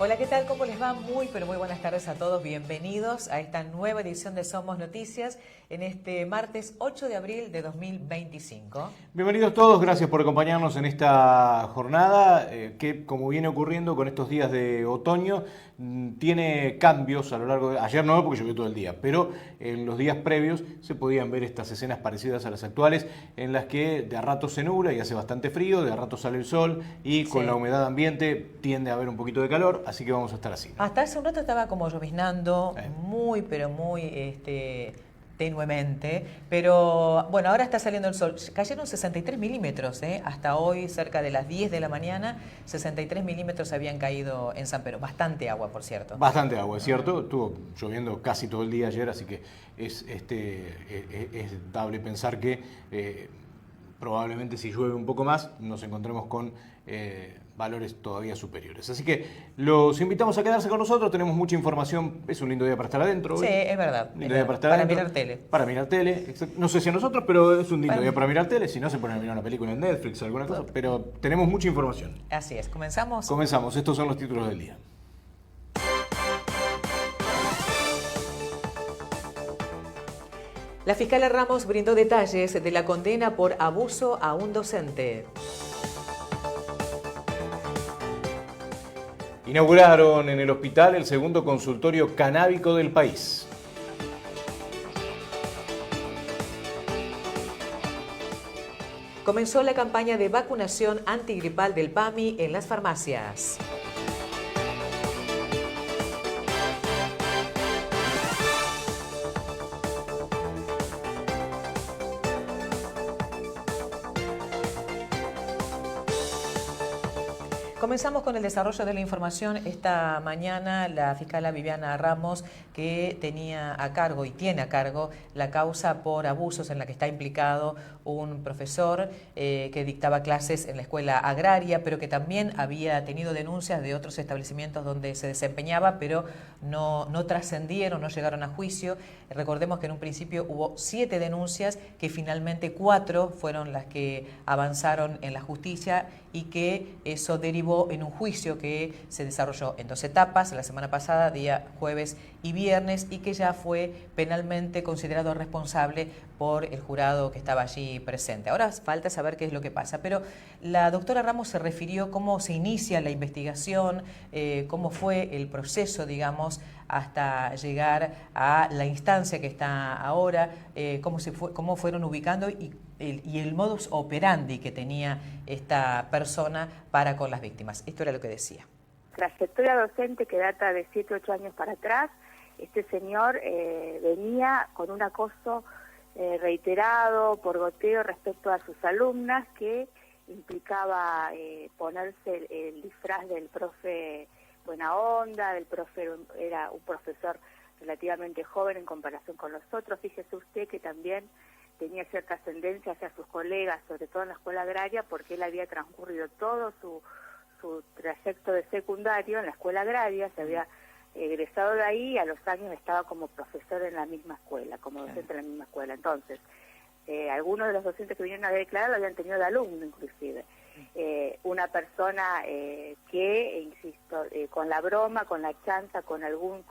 Hola, ¿qué tal? ¿Cómo les va? Muy, pero muy buenas tardes a todos. Bienvenidos a esta nueva edición de Somos Noticias en este martes 8 de abril de 2025. Bienvenidos todos, gracias por acompañarnos en esta jornada que, como viene ocurriendo con estos días de otoño, tiene cambios a lo largo de... Ayer no, porque llovió todo el día, pero en los días previos se podían ver estas escenas parecidas a las actuales, en las que de a rato se nubla y hace bastante frío, de a rato sale el sol y con la humedad ambiente tiende a haber un poquito de calor, así que vamos a estar así, ¿no? Hasta hace un rato estaba como lloviznando, muy, pero muy tenuemente, pero bueno, ahora está saliendo el sol. Cayeron 63 milímetros, hasta hoy, cerca de las 10 de la mañana, 63 milímetros habían caído en San Pedro. Bastante agua, por cierto. Bastante agua, es cierto. Estuvo lloviendo casi todo el día ayer, así que es dable pensar que probablemente si llueve un poco más nos encontremos con valores todavía superiores. Así que los invitamos a quedarse con nosotros, tenemos mucha información, es un lindo día para estar adentro hoy. Sí, es verdad. Lindo día para estar para adentro. mirar tele. Para mirar tele, no sé si a nosotros, pero es un lindo día para mirar tele, si no se ponen a mirar una película en Netflix o alguna cosa, pero tenemos mucha información. Así es, ¿comenzamos? Comenzamos, estos son los títulos del día. La fiscal Ramos brindó detalles de la condena por abuso a un docente. Inauguraron en el hospital el segundo consultorio canábico del país. Comenzó la campaña de vacunación antigripal del PAMI en las farmacias. Comenzamos con el desarrollo de la información. Esta mañana la fiscala Viviana Ramos, que tenía a cargo y tiene a cargo la causa por abusos en la que está implicado un profesor que dictaba clases en la escuela agraria, pero que también había tenido denuncias de otros establecimientos donde se desempeñaba, pero no trascendieron, no llegaron a juicio. Recordemos que en un principio hubo 7 denuncias, que finalmente 4 fueron las que avanzaron en la justicia y que eso derivó en un juicio que se desarrolló en 2 etapas, la semana pasada, día jueves y viernes, y que ya fue penalmente considerado responsable por el jurado que estaba allí presente. Ahora falta saber qué es lo que pasa, pero la doctora Ramos se refirió cómo se inicia la investigación, cómo fue el proceso, digamos, hasta llegar a la instancia que está ahora, cómo fueron ubicando y el modus operandi que tenía esta persona para con las víctimas. Esto era lo que decía. Trayectoria docente que data de 7 u 8 años para atrás. Este señor venía con un acoso reiterado por goteo respecto a sus alumnas, que implicaba ponerse el disfraz del profe buena onda, del profe, era un profesor relativamente joven en comparación con los otros. Fíjese usted que también tenía cierta ascendencia hacia sus colegas, sobre todo en la escuela agraria, porque él había transcurrido todo su trayecto de secundario en la escuela agraria, se había egresado de ahí y a los años estaba como profesor en la misma escuela, como docente en la misma escuela. Entonces, algunos de los docentes que vinieron a declarar lo habían tenido de alumno inclusive. Una persona que, insisto, con la broma, con la chanza, con alguna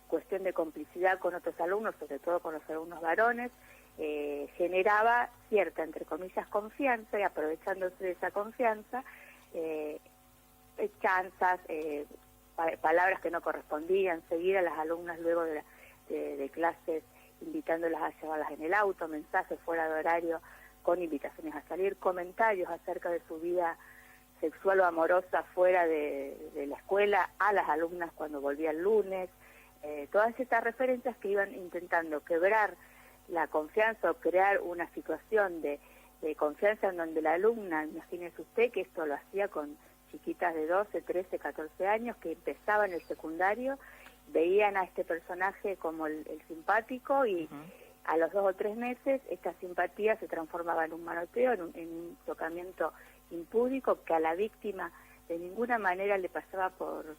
cuestión de complicidad con otros alumnos, sobre todo con los alumnos varones, generaba cierta, entre comillas, confianza, y aprovechándose de esa confianza, chanzas, palabras que no correspondían, seguir a las alumnas luego de clases, invitándolas a llevarlas en el auto, mensajes fuera de horario con invitaciones a salir, comentarios acerca de su vida sexual o amorosa fuera de la escuela a las alumnas cuando volvía el lunes, todas estas referencias que iban intentando quebrar la confianza o crear una situación de confianza en donde la alumna, imagínese usted que esto lo hacía con chiquitas de 12, 13, 14 años que empezaban el secundario, veían a este personaje como el simpático y a los 2 o 3 meses esta simpatía se transformaba en un manoteo, en un tocamiento impúdico que a la víctima de ninguna manera le pasaba por,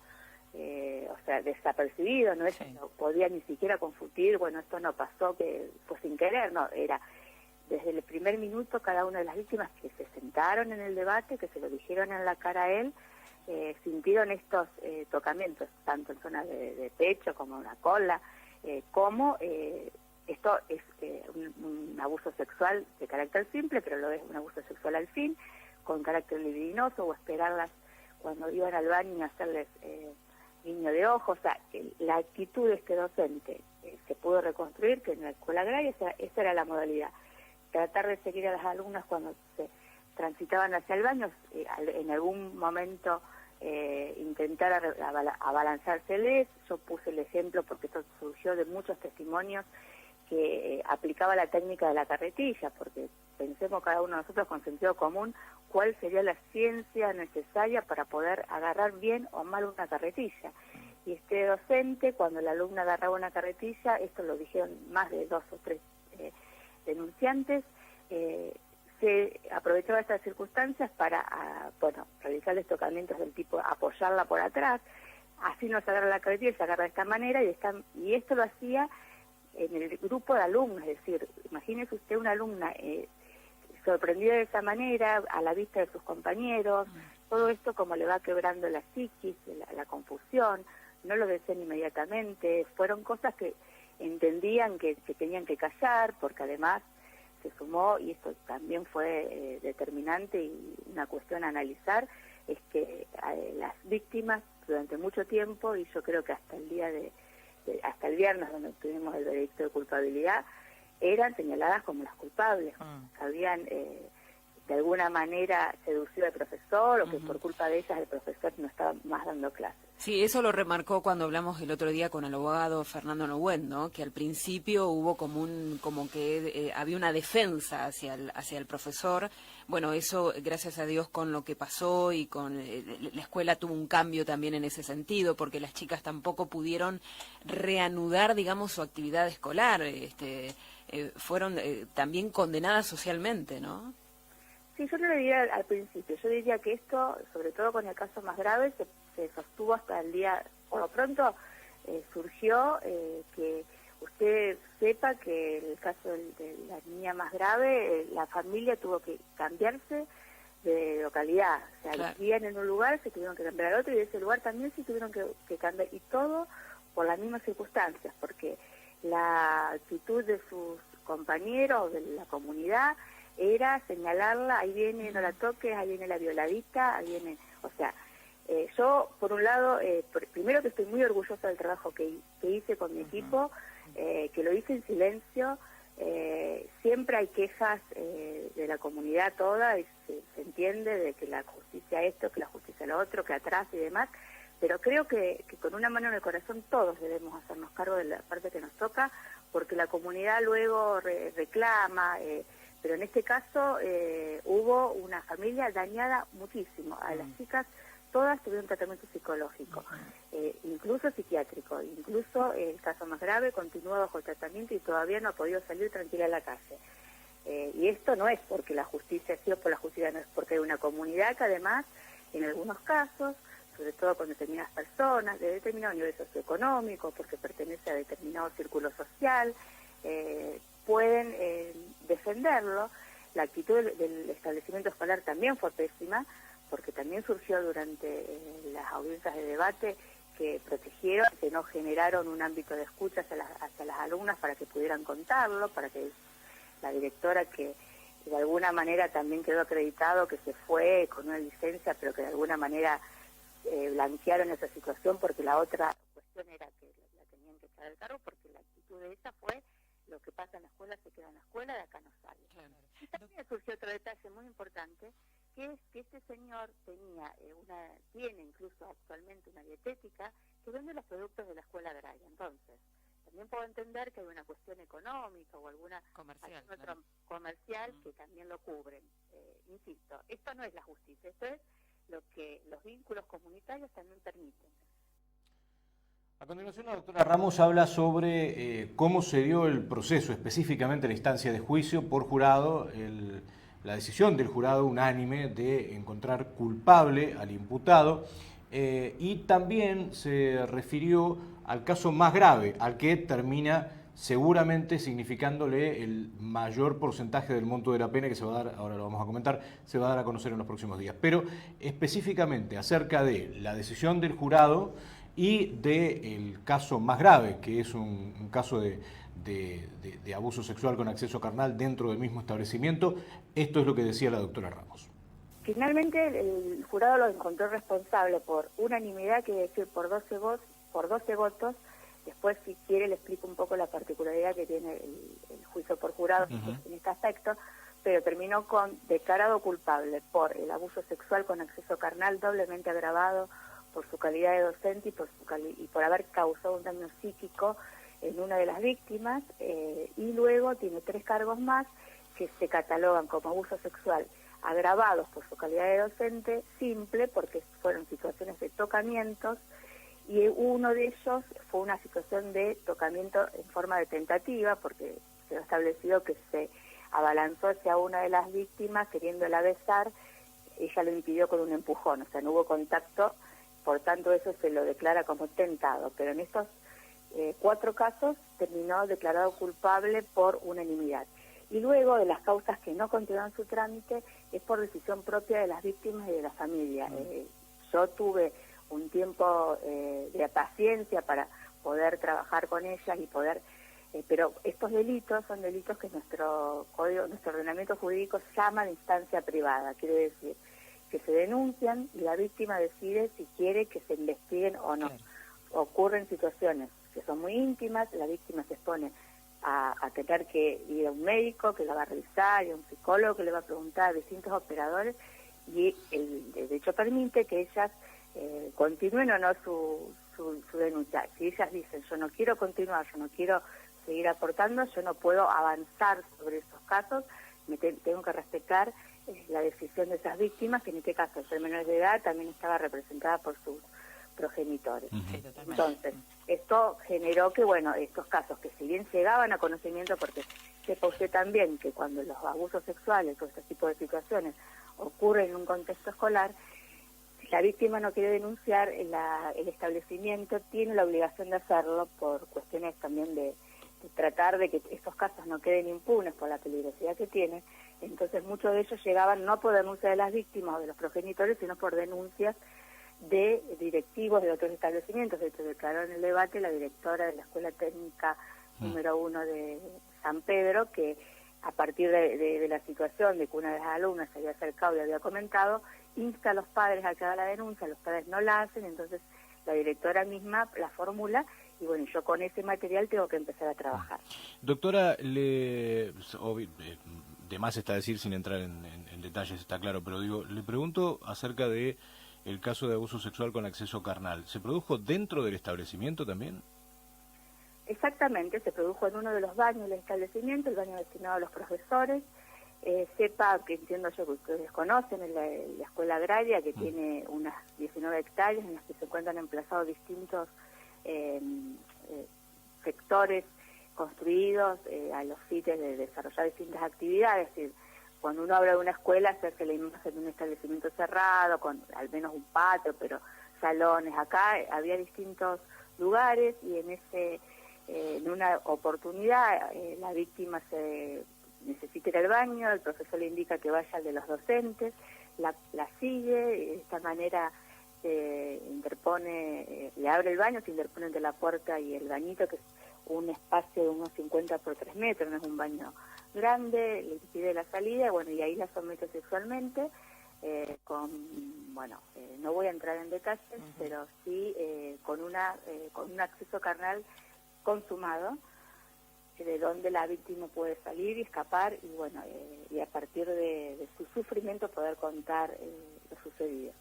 desapercibido, no, no podía ni siquiera confundir, bueno, esto no pasó, que fue sin querer, no, era desde el primer minuto cada una de las víctimas que se sentaron en el debate, que se lo dijeron en la cara a él, sintieron estos tocamientos, tanto en zonas de pecho como en la cola, como esto es un abuso sexual de carácter simple, pero lo es un abuso sexual al fin, con carácter libidinoso, o esperarlas cuando iban al baño y hacerles guiño de ojos. O sea, la actitud de este docente se pudo reconstruir, que en la escuela agraria esa era la modalidad. Tratar de seguir a las alumnas cuando se transitaban hacia el baño, en algún momento intentar abalanzárseles. Yo puse el ejemplo porque esto surgió de muchos testimonios que aplicaba la técnica de la carretilla, porque pensemos cada uno de nosotros con sentido común cuál sería la ciencia necesaria para poder agarrar bien o mal una carretilla. Y este docente, cuando la alumna agarraba una carretilla, esto lo dijeron más de 2 o 3 denunciantes, se aprovechaba estas circunstancias para, realizarles tocamientos del tipo apoyarla por atrás, así no se agarra la carretilla, se agarra de esta manera, y esto lo hacía en el grupo de alumnos. Es decir, imagínese usted una alumna sorprendida de esa manera, a la vista de sus compañeros, todo esto como le va quebrando la psiquis, la confusión, no lo decían inmediatamente, fueron cosas que entendían que tenían que callar, porque además se sumó, y esto también fue determinante y una cuestión a analizar, es que las víctimas durante mucho tiempo, y yo creo que hasta el día hasta el viernes donde tuvimos el veredicto de culpabilidad, eran señaladas como las culpables, habían de alguna manera seducido al profesor, o que por culpa de ellas el profesor no estaba más dando clases. Sí, eso lo remarcó cuando hablamos el otro día con el abogado Fernando Nowen, ¿no? Que al principio hubo como que había una defensa hacia el profesor. Bueno, eso, gracias a Dios, con lo que pasó y con la escuela tuvo un cambio también en ese sentido, porque las chicas tampoco pudieron reanudar, digamos, su actividad escolar. Fueron también condenadas socialmente, ¿no? Sí, yo no lo diría al principio. Yo diría que esto, sobre todo con el caso más grave, se sostuvo hasta el día, por lo pronto surgió que usted sepa que el caso de la niña más grave, la familia tuvo que cambiarse de localidad. O sea, claro, vivían en un lugar, se tuvieron que cambiar al otro, y de ese lugar también se tuvieron que cambiar. Y todo por las mismas circunstancias, porque la actitud de sus compañeros, de la comunidad, era señalarla, ahí viene, no la toques, ahí viene la violadita, ahí viene, o sea, yo por un lado, primero que estoy muy orgullosa del trabajo que hice con mi equipo, que lo hice en silencio. Siempre hay quejas de la comunidad toda, y se entiende de que la justicia esto, que la justicia lo otro, que atrás y demás, pero creo que con una mano en el corazón todos debemos hacernos cargo de la parte que nos toca, porque la comunidad luego reclama, pero en este caso hubo una familia dañada muchísimo. A las chicas todas tuvieron tratamiento psicológico, incluso psiquiátrico, incluso el caso más grave continúa bajo tratamiento y todavía no ha podido salir tranquila a la calle. Y esto no es porque la justicia, sí o por la justicia, no es porque hay una comunidad que además, en algunos casos, sobre todo con determinadas personas, de determinado nivel socioeconómico, porque pertenece a determinado círculo social, pueden defenderlo. La actitud del establecimiento escolar también fue pésima, porque también surgió durante las audiencias de debate que protegieron, que no generaron un ámbito de escucha hacia las alumnas para que pudieran contarlo, para que la directora, que de alguna manera también quedó acreditado que se fue con una licencia, pero que de alguna manera blanquearon esa situación, porque la otra cuestión era que la tenían que echar del cargo, porque la actitud de ella fue: lo que pasa en la escuela se queda en la escuela, de acá no sale. Claro. Y también surgió otro detalle muy importante, que es que este señor tiene incluso actualmente una dietética que vende los productos de la escuela agraria. Entonces, también puedo entender que hay una cuestión económica o alguna comercial que también lo cubren. Insisto, esto no es la justicia, esto es lo que los vínculos comunitarios también permiten. A continuación, la doctora Ramos habla sobre cómo se dio el proceso, específicamente la instancia de juicio por jurado, la decisión del jurado unánime de encontrar culpable al imputado, y también se refirió al caso más grave, al que termina seguramente significándole el mayor porcentaje del monto de la pena que se va a dar, ahora lo vamos a comentar, se va a dar a conocer en los próximos días. Pero específicamente acerca de la decisión del jurado y del caso más grave, que es un caso de abuso sexual con acceso carnal dentro del mismo establecimiento, esto es lo que decía la doctora Ramos. Finalmente el jurado lo encontró responsable por unanimidad, quiere decir por 12 votos. Después, si quiere, le explico un poco la particularidad que tiene el juicio por jurado en este aspecto, pero terminó con declarado culpable por el abuso sexual con acceso carnal doblemente agravado por su calidad de docente y por haber causado un daño psíquico en una de las víctimas, y luego tiene 3 cargos más que se catalogan como abuso sexual agravados por su calidad de docente simple, porque fueron situaciones de tocamientos, y uno de ellos fue una situación de tocamiento en forma de tentativa, porque se ha establecido que se abalanzó hacia una de las víctimas queriéndola besar, ella lo impidió con un empujón, o sea, no hubo contacto, por tanto eso se lo declara como tentado, pero en estos 4 casos terminó declarado culpable por unanimidad. Y luego de las causas que no continúan su trámite es por decisión propia de las víctimas y de la familia. Yo tuve un tiempo de paciencia para poder trabajar con ellas y poder, pero estos delitos son delitos que nuestro ordenamiento jurídico llama de instancia privada, quiere decir que se denuncian y la víctima decide si quiere que se investiguen o no. Claro. Ocurren situaciones que son muy íntimas, la víctima se expone a tener que ir a un médico que la va a revisar, y a un psicólogo que le va a preguntar a distintos operadores, y el hecho permite que ellas continúen o no su denuncia. Si ellas dicen, yo no quiero continuar, yo no quiero seguir aportando, yo no puedo avanzar sobre esos casos, tengo que respetar la decisión de esas víctimas, que en este caso, al ser menores de edad, también estaba representada por sus progenitores. Sí, entonces, esto generó que, bueno, estos casos que si bien llegaban a conocimiento, porque sepa usted también que cuando los abusos sexuales o este tipo de situaciones ocurren en un contexto escolar, si la víctima no quiere denunciar, el establecimiento tiene la obligación de hacerlo por cuestiones también de tratar de que estos casos no queden impunes por la peligrosidad que tienen. Entonces muchos de ellos llegaban no por denuncia de las víctimas o de los progenitores, sino por denuncias de directivos de otros establecimientos. De hecho, declaró en el debate la directora de la Escuela Técnica número 1 de San Pedro, que a partir de la situación de que una de las alumnas se había acercado y había comentado, insta a los padres a que haga la denuncia, los padres no la hacen, entonces la directora misma la formula, y bueno, yo con ese material tengo que empezar a trabajar. Doctora, de más está decir sin entrar en detalles, está claro, pero digo, le pregunto acerca de el caso de abuso sexual con acceso carnal. ¿Se produjo dentro del establecimiento también? Exactamente, se produjo en uno de los baños del establecimiento, el baño destinado a los profesores. Sepa, que entiendo yo que ustedes conocen, en la escuela agraria, que tiene unas 19 hectáreas en las que se encuentran emplazados distintos sectores construidos a los fines de desarrollar distintas actividades. Es decir, cuando uno habla de una escuela se hace la imagen de un establecimiento cerrado, con al menos un patio, pero salones. Acá había distintos lugares y en una oportunidad la víctima necesita ir al baño, el profesor le indica que vaya al de los docentes, la sigue, de esta manera interpone, le abre el baño, se interpone entre la puerta y el bañito, que es un espacio de unos 50 por 3 metros, no es un baño grande, le impide la salida, bueno, y ahí la somete sexualmente, no voy a entrar en detalles, pero sí con un acceso carnal consumado, de donde la víctima puede salir y escapar, y bueno, y a partir de su sufrimiento poder contar lo sucedido.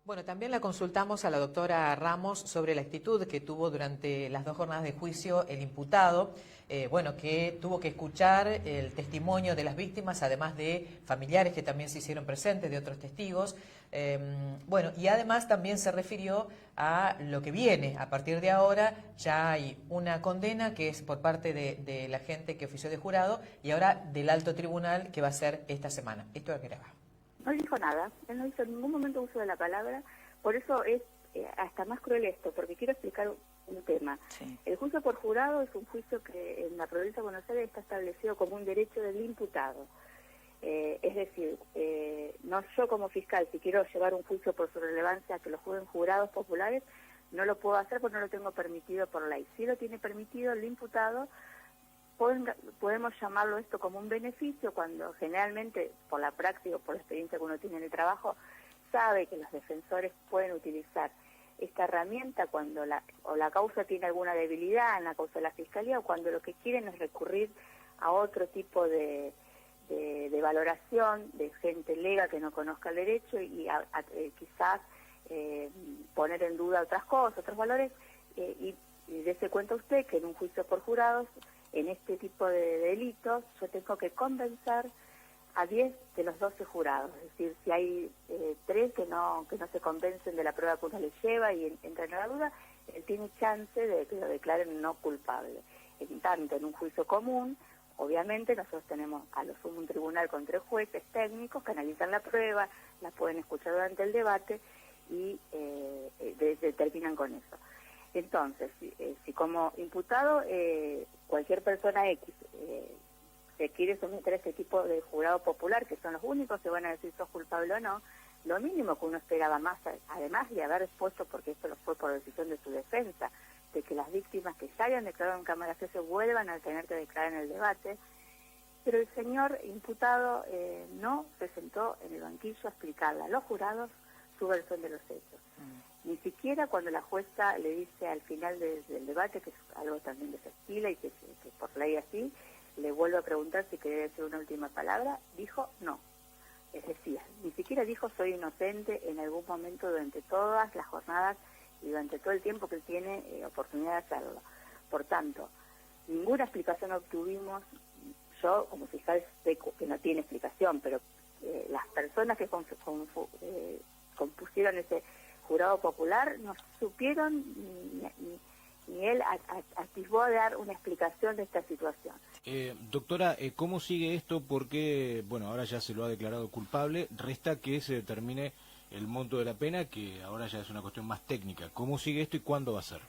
Bueno, también la consultamos a la doctora Ramos sobre la actitud que tuvo durante las 2 jornadas de juicio el imputado, que tuvo que escuchar el testimonio de las víctimas, además de familiares que también se hicieron presentes, de otros testigos. Y además también se refirió a lo que viene. A partir de ahora ya hay una condena que es por parte de la gente que ofició de jurado y ahora del alto tribunal que va a ser esta semana. Esto es grave. No dijo nada, él no hizo en ningún momento uso de la palabra, por eso es hasta más cruel esto, porque quiero explicar un tema. Sí. El juicio por jurado es un juicio que en la provincia de Buenos Aires está establecido como un derecho del imputado. Es decir, no yo como fiscal, si quiero llevar un juicio por su relevancia que lo juzguen jurados populares, no lo puedo hacer porque no lo tengo permitido por ley. Si lo tiene permitido el imputado, podemos llamarlo esto como un beneficio cuando generalmente, por la práctica o por la experiencia que uno tiene en el trabajo, sabe que los defensores pueden utilizar esta herramienta cuando la causa tiene alguna debilidad en la causa de la fiscalía o cuando lo que quieren es recurrir a otro tipo de valoración de gente lega que no conozca el derecho y quizás poner en duda otras cosas, otros valores, y dése cuenta usted que en un juicio por jurados, en este tipo de delitos, yo tengo que convencer a 10 de los 12 jurados, es decir, si hay 3 que no se convencen de la prueba que uno les lleva y entran en la duda, él tiene chance de que lo declaren no culpable. En tanto, en un juicio común, obviamente nosotros tenemos a lo sumo un tribunal con 3 jueces técnicos que analizan la prueba, la pueden escuchar durante el debate y determinan con eso. Entonces, si como imputado cualquier persona X se quiere someter a este tipo de jurado popular, que son los únicos que van a decir sos culpable o no, lo mínimo que uno esperaba más, además de haber expuesto, porque esto lo fue por decisión de su defensa, de que las víctimas que ya hayan declarado en cámara se vuelvan a tener que declarar en el debate, pero el señor imputado no se sentó en el banquillo a explicarle a los jurados su versión de los hechos. Ni siquiera cuando la jueza le dice al final del debate, que es algo también que se estila y que por ley así, le vuelve a preguntar si quería decir una última palabra, dijo no. Es decir, ni siquiera dijo soy inocente en algún momento durante todas las jornadas y durante todo el tiempo que él tiene oportunidad de hacerlo. Por tanto, ninguna explicación obtuvimos. Yo, como fiscal, sé que no tiene explicación, pero las personas que compusieron ese jurado popular no supieron ni él atisbó a dar una explicación de esta situación. Doctora, ¿cómo sigue esto? Porque, bueno, ahora ya se lo ha declarado culpable, resta que se determine el monto de la pena, que ahora ya es una cuestión más técnica. ¿Cómo sigue esto y cuándo va a ser?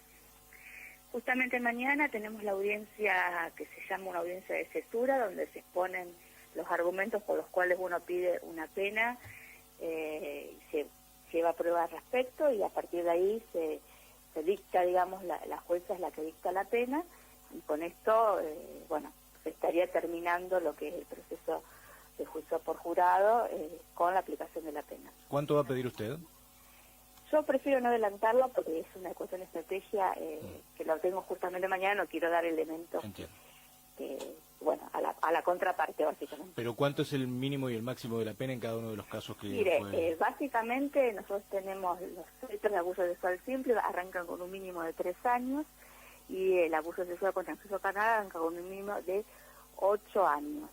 Justamente mañana tenemos la audiencia que se llama una audiencia de cesura, donde se exponen los argumentos por los cuales uno pide una pena, y se lleva prueba al respecto, y a partir de ahí se dicta, digamos, la jueza es la que dicta la pena, y con esto, bueno, se estaría terminando lo que es el proceso de juicio por jurado con la aplicación de la pena. ¿Cuánto va a pedir usted? Yo prefiero no adelantarlo porque es una cuestión de estrategia que lo tengo justamente mañana, no quiero dar elementos bueno, a la contraparte, básicamente. ¿Pero cuánto es el mínimo y el máximo de la pena en cada uno de los casos que Mire, básicamente nosotros tenemos los delitos de abuso sexual simple, arrancan con un mínimo de 3 años, y el abuso sexual contra el sexo carnal arranca con un mínimo de 8 años.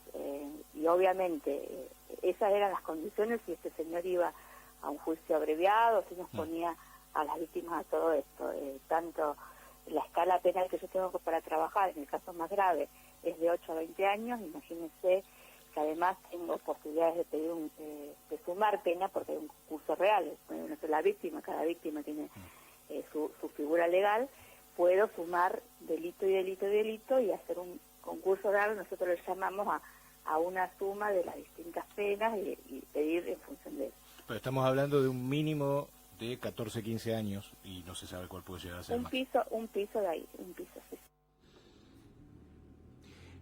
Y obviamente esas eran las condiciones si este señor iba a un juicio abreviado, si nos ponía a las víctimas a todo esto. Tanto la escala penal que yo tengo para trabajar, en el caso más grave, es de 8 a 20 años, imagínense que además tengo posibilidades de pedir de sumar pena porque hay un concurso real, no soy la víctima, cada víctima tiene su figura legal, puedo sumar delito y delito y delito y hacer un concurso real, nosotros le llamamos a una suma de las distintas penas y pedir en función de eso. Pero estamos hablando de un mínimo de 14, 15 años y no se sabe cuál puede llegar a ser un más. piso de ahí, un piso, sí.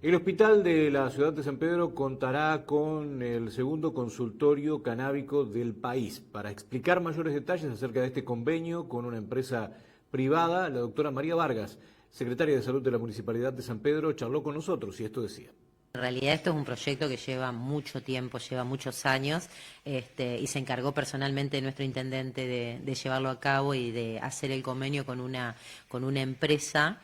El hospital de la ciudad de San Pedro contará con el segundo consultorio canábico del país. Para explicar mayores detalles acerca de este convenio con una empresa privada, la doctora María Vargas, secretaria de Salud de la Municipalidad de San Pedro, charló con nosotros y esto decía. En realidad esto es un proyecto que lleva mucho tiempo, lleva muchos años, y se encargó personalmente nuestro intendente de llevarlo a cabo y de hacer el convenio con una empresa,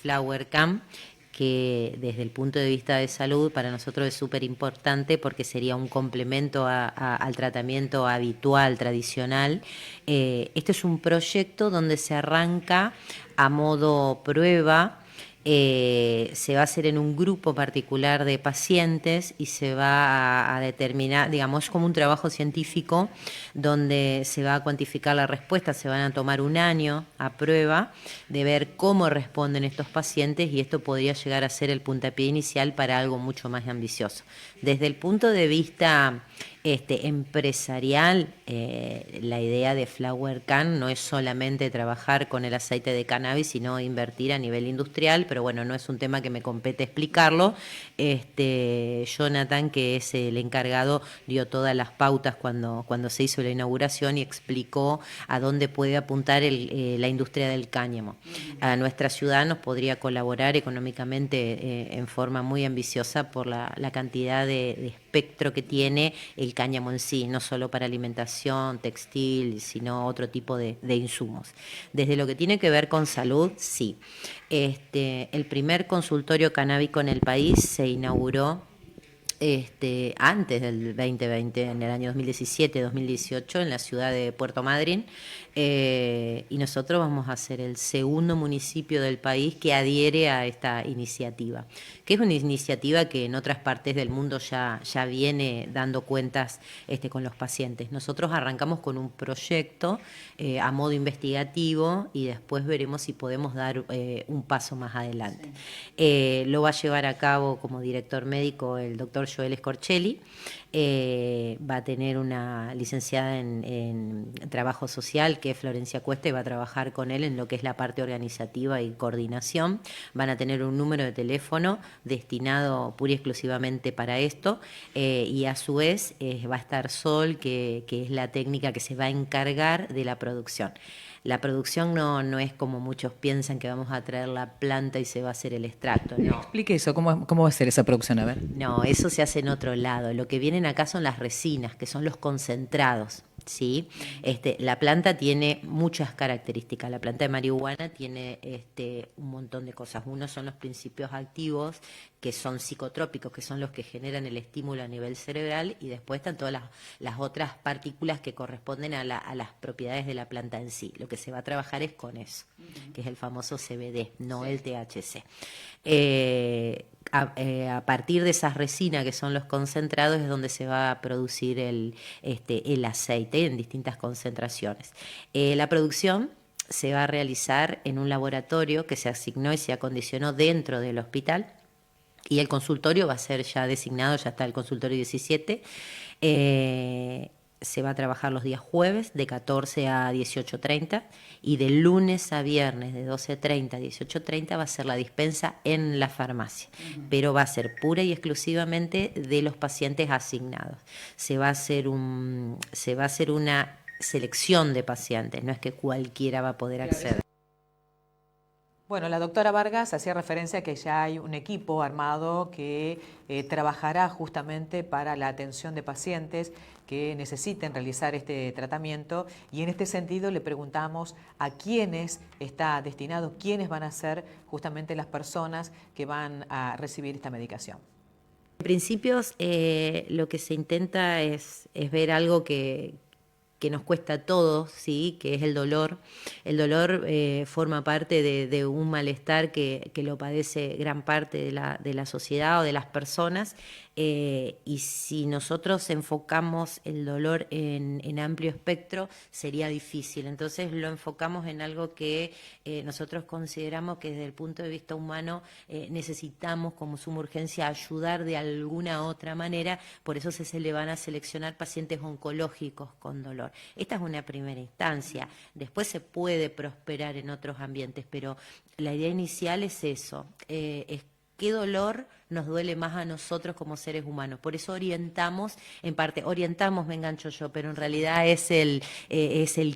Flower Camp, que desde el punto de vista de salud para nosotros es súper importante porque sería un complemento al tratamiento habitual, tradicional. Este es un proyecto donde se arranca a modo prueba Se va a hacer en un grupo particular de pacientes y se va a determinar, digamos, como un trabajo científico donde se va a cuantificar la respuesta, se van a tomar un año a prueba de ver cómo responden estos pacientes y esto podría llegar a ser el puntapié inicial para algo mucho más ambicioso. Desde el punto de vista empresarial, la idea de Flower Can no es solamente trabajar con el aceite de cannabis, sino invertir a nivel industrial, pero bueno, no es un tema que me compete explicarlo. Jonathan, que es el encargado, dio todas las pautas cuando se hizo la inauguración y explicó a dónde puede apuntar la industria del cáñamo. A nuestra ciudad nos podría colaborar económicamente en forma muy ambiciosa por la cantidad de espectro que tiene el cáñamo en sí, no solo para alimentación, textil, sino otro tipo de insumos. Desde lo que tiene que ver con salud, sí. El primer consultorio canábico en el país se inauguró antes del 2020, en el año 2017-2018, en la ciudad de Puerto Madryn, y nosotros vamos a ser el segundo municipio del país que adhiere a esta iniciativa, que es una iniciativa que en otras partes del mundo ya viene dando cuentas con los pacientes. Nosotros arrancamos con un proyecto a modo investigativo y después veremos si podemos dar un paso más adelante. Lo va a llevar a cabo como director médico el doctor Joel Scorcelli. Va a tener una licenciada en trabajo social, que es Florencia Cuesta, y va a trabajar con él en lo que es la parte organizativa y coordinación. Van a tener un número de teléfono destinado pura y exclusivamente para esto, y a su vez va a estar Sol, que es la técnica que se va a encargar de la producción. La producción no es como muchos piensan, que vamos a traer la planta y se va a hacer el extracto. No. Explique eso, ¿cómo va a ser esa producción? A ver. No, eso se hace en otro lado. Lo que vienen acá son las resinas, que son los concentrados, ¿sí? La planta tiene muchas características. La planta de marihuana tiene un montón de cosas. Uno son los principios activos, que son psicotrópicos, que son los que generan el estímulo a nivel cerebral, y después están todas las otras partículas que corresponden a las propiedades de la planta en sí. Lo que se va a trabajar es con eso, que es el famoso CBD, no el THC. A partir de esas resinas, que son los concentrados, es donde se va a producir el aceite en distintas concentraciones. La producción se va a realizar en un laboratorio que se asignó y se acondicionó dentro del hospital, y el consultorio va a ser ya designado, ya está el consultorio 17. Se va a trabajar los días jueves de 14 a 18:30, y de lunes a viernes de 12:30 a 18:30 va a ser la dispensa en la farmacia, pero va a ser pura y exclusivamente de los pacientes asignados. Se va a hacer una selección de pacientes, no es que cualquiera va a poder acceder. Bueno, la doctora Vargas hacía referencia a que ya hay un equipo armado que trabajará justamente para la atención de pacientes que necesiten realizar este tratamiento, y en este sentido le preguntamos a quiénes está destinado, quiénes van a ser justamente las personas que van a recibir esta medicación. En principio, lo que se intenta es ver algo que nos cuesta a todos, ¿sí? Que es el dolor. El dolor forma parte de un malestar que lo padece gran parte de la sociedad o de las personas, y si nosotros enfocamos el dolor en amplio espectro, sería difícil. Entonces lo enfocamos en algo que nosotros consideramos que desde el punto de vista humano necesitamos como suma urgencia ayudar de alguna otra manera. Por eso se le van a seleccionar pacientes oncológicos con dolor. Esta es una primera instancia. Después se puede prosperar en otros ambientes, pero la idea inicial es eso, es qué dolor nos duele más a nosotros como seres humanos. Por eso orientamos, me engancho yo, pero en realidad es el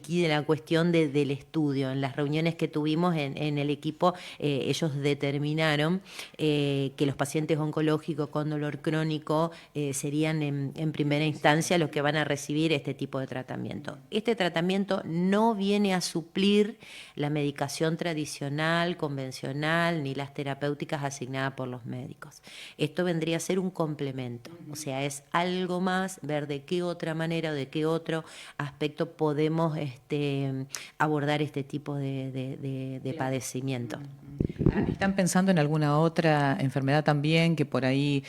key de la cuestión del estudio. En las reuniones que tuvimos en el equipo, ellos determinaron que los pacientes oncológicos con dolor crónico serían en primera instancia los que van a recibir este tipo de tratamiento. Este tratamiento no viene a suplir la medicación tradicional, convencional, ni las terapéuticas asignadas por los médicos. Esto vendría a ser un complemento, o sea, es algo más, ver de qué otra manera o de qué otro aspecto podemos abordar este tipo de padecimiento. ¿Están pensando en alguna otra enfermedad también que por ahí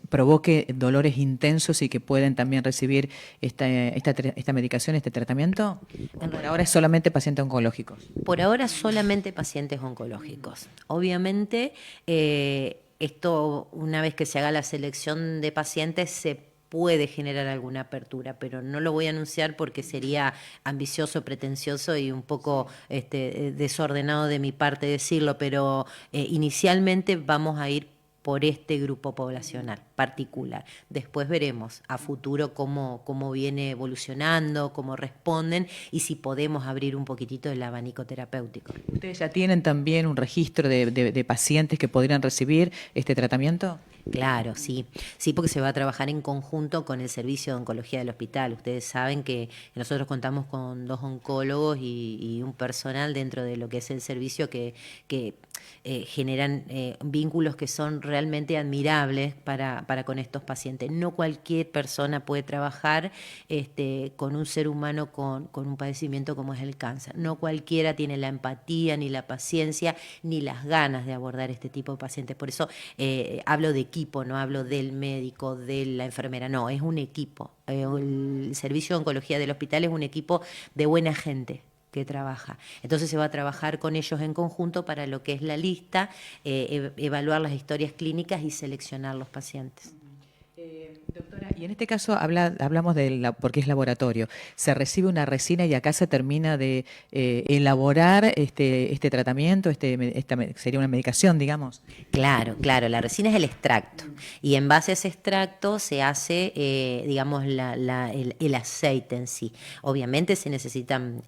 provoque dolores intensos y que pueden también recibir esta medicación, este tratamiento? Por ahora es solamente pacientes oncológicos. Por ahora solamente pacientes oncológicos. Obviamente, esto una vez que se haga la selección de pacientes se puede generar alguna apertura, pero no lo voy a anunciar porque sería ambicioso, pretencioso y un poco desordenado de mi parte decirlo, pero inicialmente vamos a ir por este grupo poblacional particular. Después veremos a futuro cómo viene evolucionando, cómo responden y si podemos abrir un poquitito el abanico terapéutico. ¿Ustedes ya tienen también un registro de pacientes que podrían recibir este tratamiento? Claro, sí, porque se va a trabajar en conjunto con el servicio de oncología del hospital. Ustedes saben que nosotros contamos con 2 oncólogos y un personal dentro de lo que es el servicio que generan vínculos que son realmente admirables para con estos pacientes. No cualquier persona puede trabajar con un ser humano con un padecimiento como es el cáncer. No cualquiera tiene la empatía, ni la paciencia, ni las ganas de abordar este tipo de pacientes. Por eso hablo de equipo, no hablo del médico, de la enfermera, no, es un equipo. El servicio de oncología del hospital es un equipo de buena gente que trabaja. Entonces se va a trabajar con ellos en conjunto para lo que es la lista, evaluar las historias clínicas y seleccionar los pacientes. Doctora, y en este caso hablamos porque es laboratorio. Se recibe una resina y acá se termina de elaborar este tratamiento, sería una medicación, digamos. Claro, la resina es el extracto y en base a ese extracto se hace, digamos, el aceite en sí. Obviamente se necesitan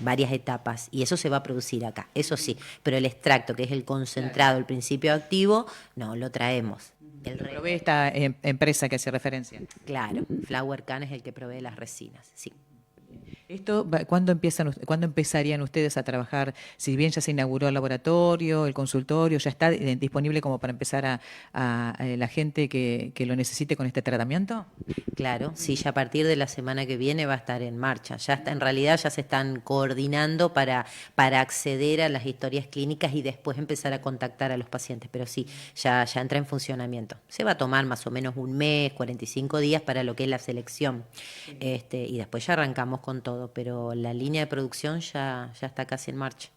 varias etapas y eso se va a producir acá, eso sí, pero el extracto, que es el concentrado, el principio activo, no, lo traemos. Lo provee esta empresa que hace referencia. Claro, Flower Can es el que provee las resinas, sí. ¿Cuándo empezarían ustedes a trabajar? Si bien ya se inauguró el laboratorio, el consultorio, ya está disponible como para empezar a la gente que lo necesite con este tratamiento. Claro, sí, ya a partir de la semana que viene va a estar en marcha. Ya está, en realidad ya se están coordinando para acceder a las historias clínicas y después empezar a contactar a los pacientes. Pero sí, ya entra en funcionamiento. Se va a tomar más o menos un mes, 45 días para lo que es la selección. Y después ya arrancamos con todo, pero la línea de producción ya está casi en marcha.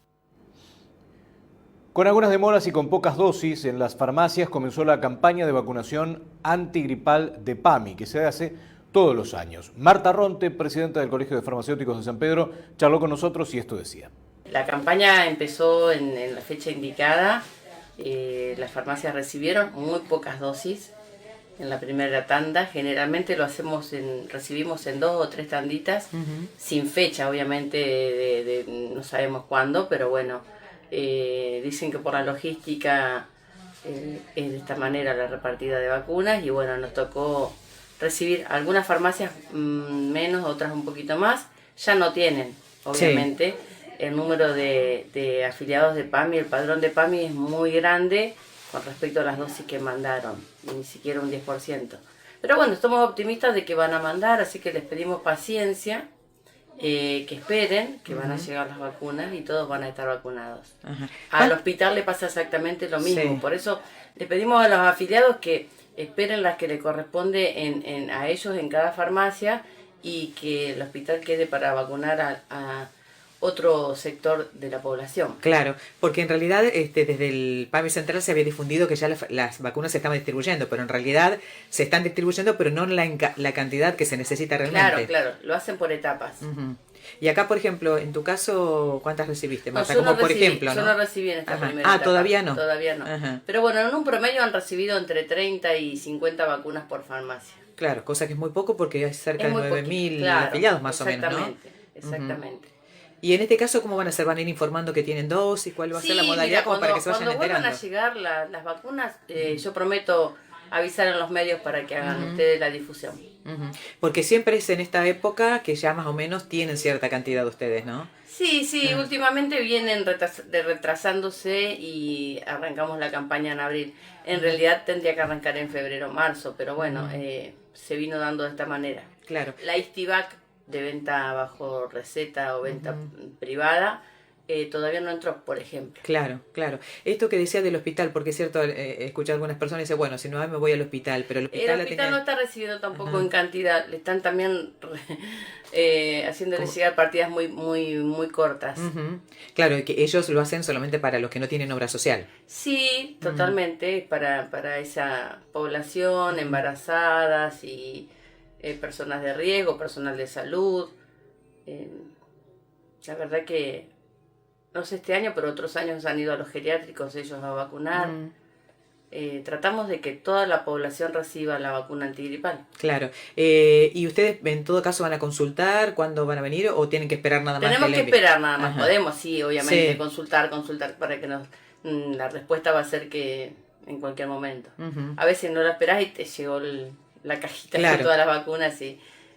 Con algunas demoras y con pocas dosis, en las farmacias comenzó la campaña de vacunación antigripal de PAMI, que se hace todos los años. Marta Ronte, presidenta del Colegio de Farmacéuticos de San Pedro, charló con nosotros y esto decía. La campaña empezó en la fecha indicada. Las farmacias recibieron muy pocas dosis en la primera tanda. Generalmente recibimos en 2 o 3 tanditas, sin fecha, obviamente, no sabemos cuándo, pero bueno, dicen que por la logística es de esta manera la repartida de vacunas y bueno, nos tocó recibir algunas farmacias menos, otras un poquito más. Ya no tienen, obviamente, el número de afiliados de PAMI, el padrón de PAMI es muy grande con respecto a las dosis que mandaron, ni siquiera un 10%. Pero bueno, estamos optimistas de que van a mandar, así que les pedimos paciencia, que esperen, que van a llegar las vacunas y todos van a estar vacunados. Al hospital le pasa exactamente lo mismo, por eso le pedimos a los afiliados que esperen las que le corresponde a ellos en cada farmacia y que el hospital quede para vacunar a otro sector de la población. Claro, porque en realidad desde el PAMI Central se había difundido que ya las vacunas se estaban distribuyendo, pero en realidad se están distribuyendo, pero no la cantidad que se necesita realmente. Claro, lo hacen por etapas. Y acá, por ejemplo, en tu caso, ¿cuántas recibiste, Marta? Yo no recibí en esta primera etapa. ¿Todavía no? Todavía no. Pero bueno, en un promedio han recibido entre 30 y 50 vacunas por farmacia. Claro, cosa que es muy poco porque hay cerca de 9.000 afiliados más o menos, ¿no? Exactamente. Y en este caso, ¿cómo van a ser? ¿Van a ir informando que tienen dosis? ¿Cuál va a ser la modalidad para que se vayan enterando? Cuando vuelvan a llegar las vacunas, yo prometo avisar en los medios para que hagan ustedes la difusión. Porque siempre es en esta época que ya más o menos tienen cierta cantidad de ustedes, ¿no? Sí, últimamente vienen retrasándose y arrancamos la campaña en abril. En realidad tendría que arrancar en febrero o marzo, pero bueno, se vino dando de esta manera. Claro. La ISTIVAC de venta bajo receta o venta privada todavía no entró, por ejemplo. Claro, claro. Esto que decía del hospital, porque es cierto, escuché a algunas personas y dice, bueno, si no me voy al hospital, pero el hospital no está recibiendo tampoco en cantidad, le están también haciéndole llegar partidas muy cortas. Claro, que ellos lo hacen solamente para los que no tienen obra social. Sí, totalmente, para esa población, embarazadas y personas de riesgo, personal de salud. La verdad que no sé este año, pero otros años han ido a los geriátricos ellos a vacunar. Tratamos de que toda la población reciba la vacuna antigripal. Claro. ¿Y ustedes en todo caso van a consultar cuándo van a venir o tienen que esperar nada más? Tenemos que esperar nada más. Podemos, sí, obviamente, consultar para que la respuesta va a ser que en cualquier momento. A veces no la esperás y te llegó la cajita con todas las vacunas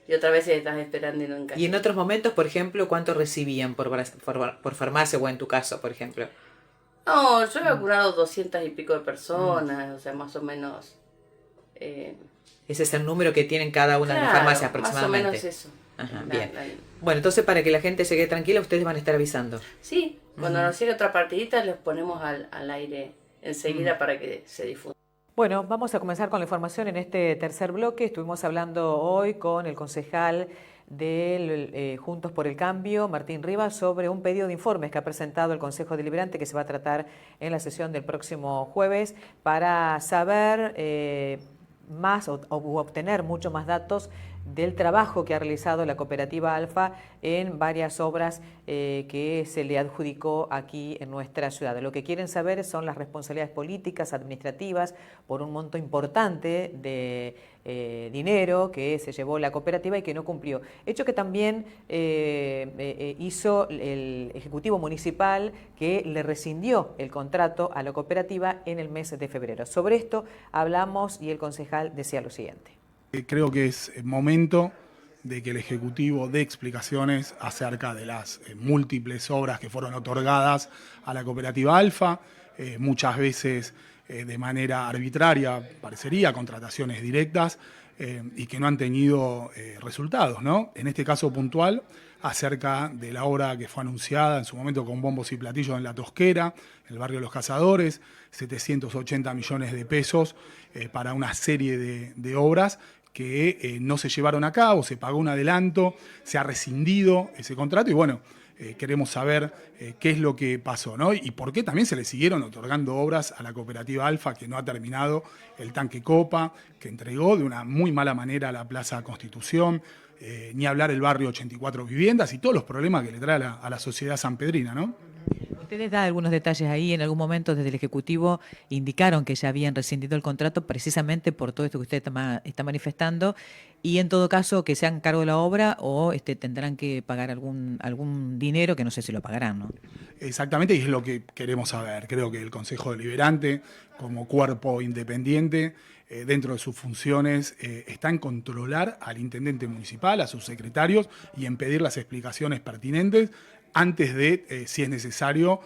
y otras veces estás esperando y no encaja. Y en otros momentos, por ejemplo, ¿cuánto recibían por farmacia o en tu caso, por ejemplo? No, yo he vacunado 200 y pico de personas, o sea, más o menos. Ese es el número que tienen cada una de las farmacias aproximadamente. Más o menos eso. Ajá, bien. Bueno, entonces para que la gente se quede tranquila, ustedes van a estar avisando. Sí, cuando nos llegue otra partidita, les ponemos al aire enseguida para que se difunda. Bueno, vamos a comenzar con la información en este tercer bloque. Estuvimos hablando hoy con el concejal del Juntos por el Cambio, Martín Rivas, sobre un pedido de informes que ha presentado el Consejo Deliberante que se va a tratar en la sesión del próximo jueves para saber más o obtener mucho más datos del trabajo que ha realizado la cooperativa Alfa en varias obras que se le adjudicó aquí en nuestra ciudad. Lo que quieren saber son las responsabilidades políticas, administrativas, por un monto importante de dinero que se llevó la cooperativa y que no cumplió. Hecho que también hizo el Ejecutivo Municipal, que le rescindió el contrato a la cooperativa en el mes de febrero. Sobre esto hablamos y el concejal decía lo siguiente. Creo que es momento de que el Ejecutivo dé explicaciones acerca de las múltiples obras que fueron otorgadas a la cooperativa Alfa, muchas veces de manera arbitraria, parecería, contrataciones directas, y que no han tenido resultados, ¿no? En este caso puntual, acerca de la obra que fue anunciada en su momento con bombos y platillos en La Tosquera, en el barrio de Los Cazadores, 780 millones de pesos para una serie de obras que no se llevaron a cabo, se pagó un adelanto, se ha rescindido ese contrato y bueno, queremos saber qué es lo que pasó, ¿no? Y por qué también se le siguieron otorgando obras a la cooperativa Alfa, que no ha terminado el tanque Copa, que entregó de una muy mala manera la Plaza Constitución, ni hablar el barrio 84 Viviendas y todos los problemas que le trae a la sociedad sanpedrina, ¿no? Ustedes dan algunos detalles ahí, en algún momento desde el Ejecutivo indicaron que ya habían rescindido el contrato precisamente por todo esto que usted está manifestando y en todo caso que se hagan cargo de la obra o tendrán que pagar algún dinero que no sé si lo pagarán, ¿no? Exactamente, y es lo que queremos saber. Creo que el Consejo Deliberante, como cuerpo independiente, dentro de sus funciones, está en controlar al intendente municipal, a sus secretarios y en pedir las explicaciones pertinentes antes de, si es necesario,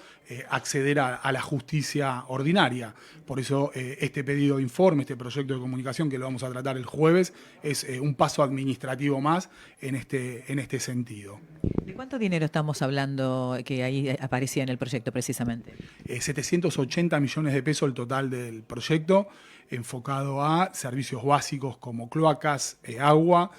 acceder a la justicia ordinaria. Por eso este pedido de informe, este proyecto de comunicación que lo vamos a tratar el jueves, es un paso administrativo más en este sentido. ¿De cuánto dinero estamos hablando que ahí aparecía en el proyecto precisamente? 780 millones de pesos el total del proyecto, enfocado a servicios básicos como cloacas, agua,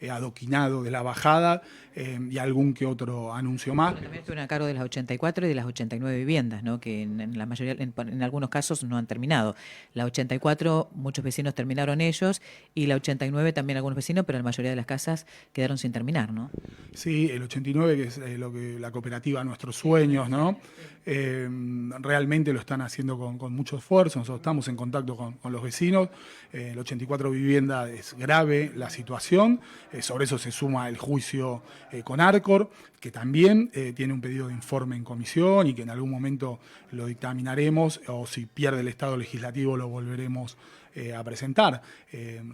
adoquinado de la bajada y algún que otro anuncio más. También estuvieron a cargo de las 84 y de las 89 viviendas, ¿no? Que en la mayoría, en algunos casos no han terminado. La 84 muchos vecinos terminaron ellos y la 89 también algunos vecinos, pero la mayoría de las casas quedaron sin terminar, ¿no? Sí, el 89 que es lo que la cooperativa Nuestros Sueños, ¿no? Realmente lo están haciendo con mucho esfuerzo. Nosotros estamos en contacto con los vecinos. El 84 vivienda es grave la situación. Sobre eso se suma el juicio con Arcor, que también tiene un pedido de informe en comisión y que en algún momento lo dictaminaremos, o si pierde el estado legislativo lo volveremos a presentar.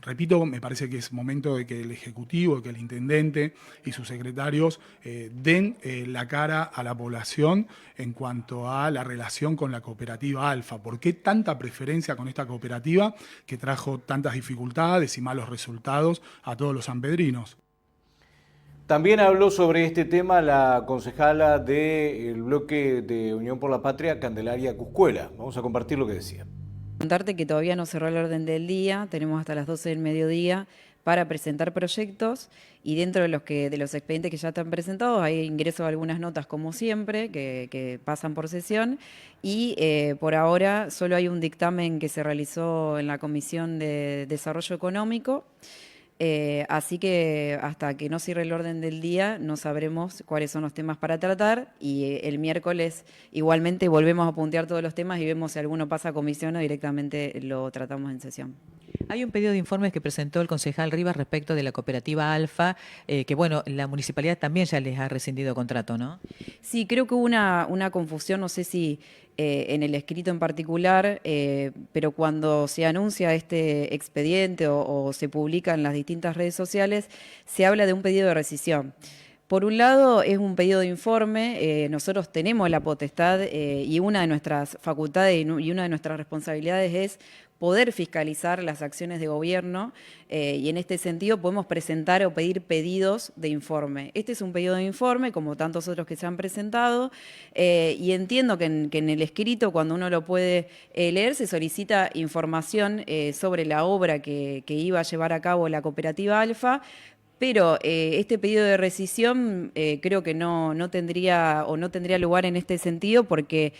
Repito, me parece que es momento de que el Ejecutivo, que el Intendente y sus secretarios den la cara a la población en cuanto a la relación con la cooperativa Alfa. ¿Por qué tanta preferencia con esta cooperativa que trajo tantas dificultades y malos resultados a todos los sanpedrinos? También habló sobre este tema la concejala del bloque de Unión por la Patria, Candelaria Cuscuela. Vamos a compartir lo que decía. Contarte que todavía no cerró el orden del día, tenemos hasta las 12 del mediodía para presentar proyectos y dentro de los expedientes que ya están presentados hay ingreso de algunas notas como siempre que pasan por sesión y por ahora solo hay un dictamen que se realizó en la Comisión de Desarrollo Económico. Así que hasta que no cierre el orden del día no sabremos cuáles son los temas para tratar y el miércoles igualmente volvemos a puntear todos los temas y vemos si alguno pasa a comisión o directamente lo tratamos en sesión. Hay un pedido de informes que presentó el concejal Rivas respecto de la cooperativa Alfa, que bueno, la municipalidad también ya les ha rescindido contrato, ¿no? Sí, creo que hubo una confusión, no sé si en el escrito en particular, pero cuando se anuncia este expediente o se publica en las distintas redes sociales, se habla de un pedido de rescisión. Por un lado, es un pedido de informe, nosotros tenemos la potestad y una de nuestras facultades y una de nuestras responsabilidades es poder fiscalizar las acciones de gobierno y en este sentido podemos presentar o pedir pedidos de informe. Este es un pedido de informe, como tantos otros que se han presentado, y entiendo que en el escrito, cuando uno lo puede leer, se solicita información sobre la obra que iba a llevar a cabo la cooperativa Alfa, pero este pedido de rescisión creo que no tendría lugar en este sentido porque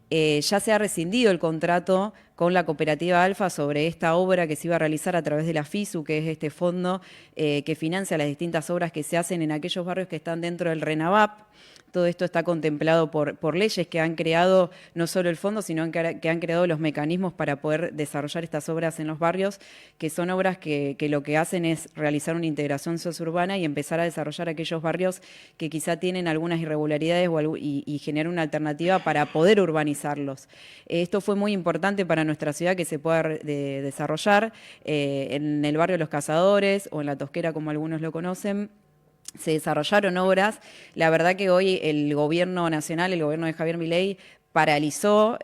ya se ha rescindido el contrato con la cooperativa Alfa sobre esta obra que se iba a realizar a través de la FISU, que es este fondo que financia las distintas obras que se hacen en aquellos barrios que están dentro del RENAVAP. Todo esto está contemplado por leyes que han creado no solo el fondo, sino que han creado los mecanismos para poder desarrollar estas obras en los barrios, que son obras que lo que hacen es realizar una integración sociourbana y empezar a desarrollar aquellos barrios que quizá tienen algunas irregularidades y generar una alternativa para poder urbanizarlos. Esto fue muy importante para nuestra ciudad que se pueda desarrollar en el barrio Los Cazadores o en La Tosquera, como algunos lo conocen. Se desarrollaron obras. La verdad que hoy el gobierno nacional, el gobierno de Javier Milei, paralizó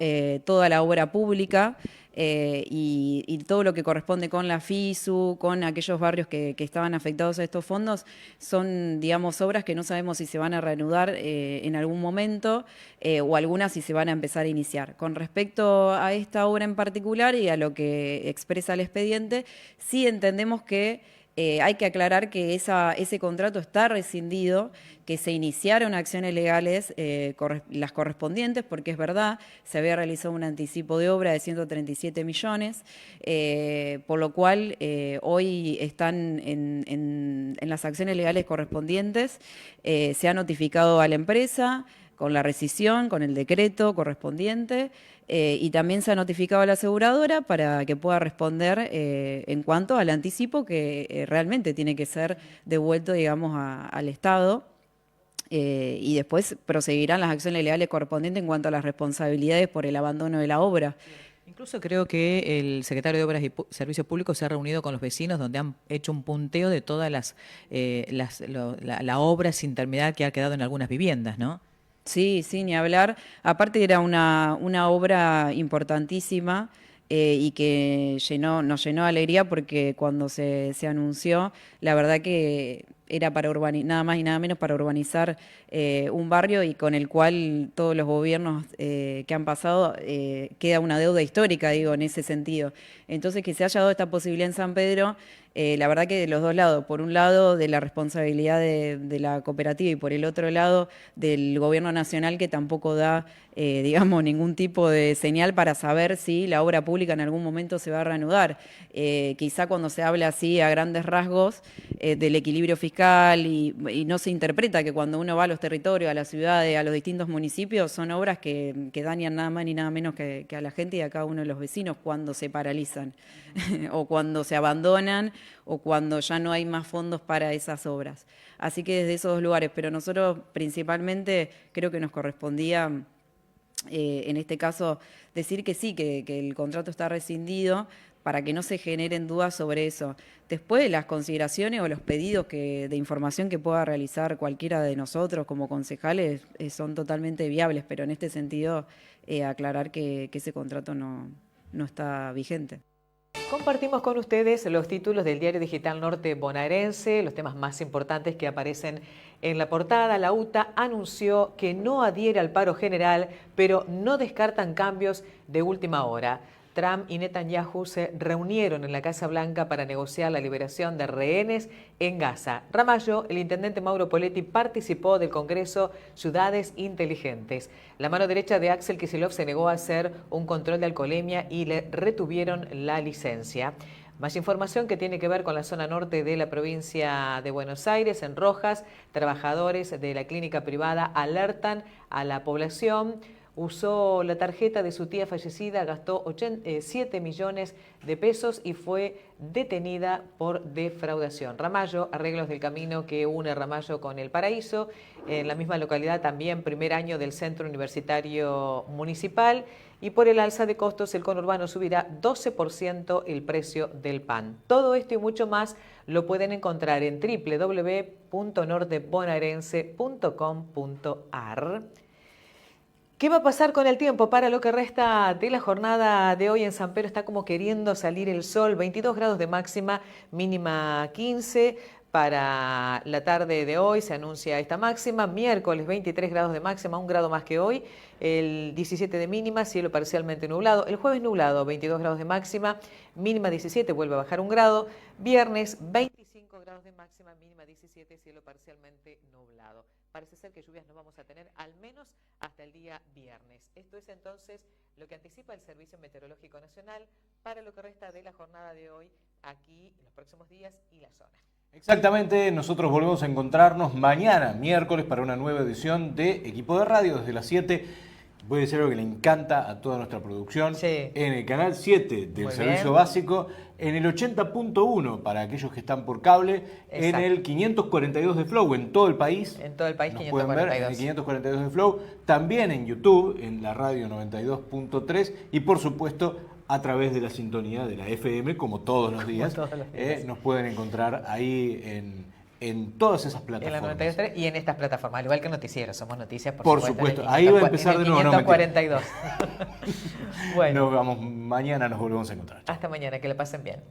toda la obra pública y todo lo que corresponde con la FISU, con aquellos barrios que estaban afectados a estos fondos, son, digamos, obras que no sabemos si se van a reanudar en algún momento o algunas si se van a empezar a iniciar. Con respecto a esta obra en particular y a lo que expresa el expediente, sí entendemos que hay que aclarar que ese contrato está rescindido, que se iniciaron acciones legales, las correspondientes, porque es verdad, se había realizado un anticipo de obra de 137 millones, por lo cual hoy están en las acciones legales correspondientes, se ha notificado a la empresa con la rescisión, con el decreto correspondiente, y también se ha notificado a la aseguradora para que pueda responder en cuanto al anticipo que realmente tiene que ser devuelto, digamos, al Estado. Y después proseguirán las acciones legales correspondientes en cuanto a las responsabilidades por el abandono de la obra. Incluso creo que el secretario de Obras y Servicios Públicos se ha reunido con los vecinos donde han hecho un punteo de todas la obra sin terminar que ha quedado en algunas viviendas, ¿no? Sí, ni hablar. Aparte era una obra importantísima y que nos llenó de alegría porque cuando se anunció, la verdad que era para nada más y nada menos para urbanizar un barrio y con el cual todos los gobiernos que han pasado queda una deuda histórica, digo, en ese sentido. Entonces, que se haya dado esta posibilidad en San Pedro, la verdad que de los dos lados, por un lado de la responsabilidad de la cooperativa y por el otro lado del gobierno nacional que tampoco da, digamos, ningún tipo de señal para saber si la obra pública en algún momento se va a reanudar. Quizá cuando se habla así a grandes rasgos del equilibrio fiscal y no se interpreta que cuando uno va a los territorios, a las ciudades, a los distintos municipios, son obras que dañan nada más ni nada menos que a la gente y a cada uno de los vecinos cuando se paralizan o cuando se abandonan o cuando ya no hay más fondos para esas obras. Así que desde esos dos lugares, pero nosotros principalmente creo que nos correspondía, en este caso, decir que sí, que el contrato está rescindido, para que no se generen dudas sobre eso. Después, las consideraciones o los pedidos de información que pueda realizar cualquiera de nosotros como concejales son totalmente viables, pero en este sentido aclarar que ese contrato no está vigente. Compartimos con ustedes los títulos del diario digital norte bonaerense, los temas más importantes que aparecen en la portada. La UTA anunció que no adhiere al paro general, pero no descartan cambios de última hora. Trump y Netanyahu se reunieron en la Casa Blanca para negociar la liberación de rehenes en Gaza. Ramallo, el intendente Mauro Poletti, participó del Congreso Ciudades Inteligentes. La mano derecha de Axel Kicillof se negó a hacer un control de alcoholemia y le retuvieron la licencia. Más información que tiene que ver con la zona norte de la provincia de Buenos Aires. En Rojas, trabajadores de la clínica privada alertan a la población. Usó la tarjeta de su tía fallecida, gastó 7 millones de pesos y fue detenida por defraudación. Ramallo, arreglos del camino que une Ramallo con El Paraíso. En la misma localidad también primer año del Centro Universitario Municipal. Y por el alza de costos, el conurbano subirá 12% el precio del pan. Todo esto y mucho más lo pueden encontrar en www.nortebonaerense.com.ar. ¿Qué va a pasar con el tiempo para lo que resta de la jornada de hoy en San Pedro? Está como queriendo salir el sol, 22 grados de máxima, mínima 15. Para la tarde de hoy se anuncia esta máxima, miércoles 23 grados de máxima, 1 grado más que hoy, el 17 de mínima, cielo parcialmente nublado, el jueves nublado, 22 grados de máxima, mínima 17, vuelve a bajar 1 grado, viernes 25 grados de máxima, mínima 17, cielo parcialmente nublado. Parece ser que lluvias no vamos a tener, al menos hasta el día viernes. Esto es entonces lo que anticipa el Servicio Meteorológico Nacional para lo que resta de la jornada de hoy, aquí en los próximos días y la zona. Exactamente, nosotros volvemos a encontrarnos mañana, miércoles, para una nueva edición de Equipo de Radio desde las 7. Puede ser algo que le encanta a toda nuestra producción. Sí. En el canal 7 del Muy Servicio bien. Básico, en el 80.1 para aquellos que están por cable, en Exacto. el 542 de Flow, en todo el país. En todo el país, Nos pueden ver en 542. el 542 de Flow, también en YouTube, en la radio 92.3 y por supuesto a través de la sintonía de la FM, como todos los días. Como todos los días. Nos pueden encontrar ahí en todas esas En plataformas. la 93 y en estas plataformas, al igual que Noticiero, somos noticias Por supuesto, ahí va a empezar de nuevo. 542. Bueno, Nos vamos, mañana nos volvemos a encontrar. hasta mañana, que le pasen bien.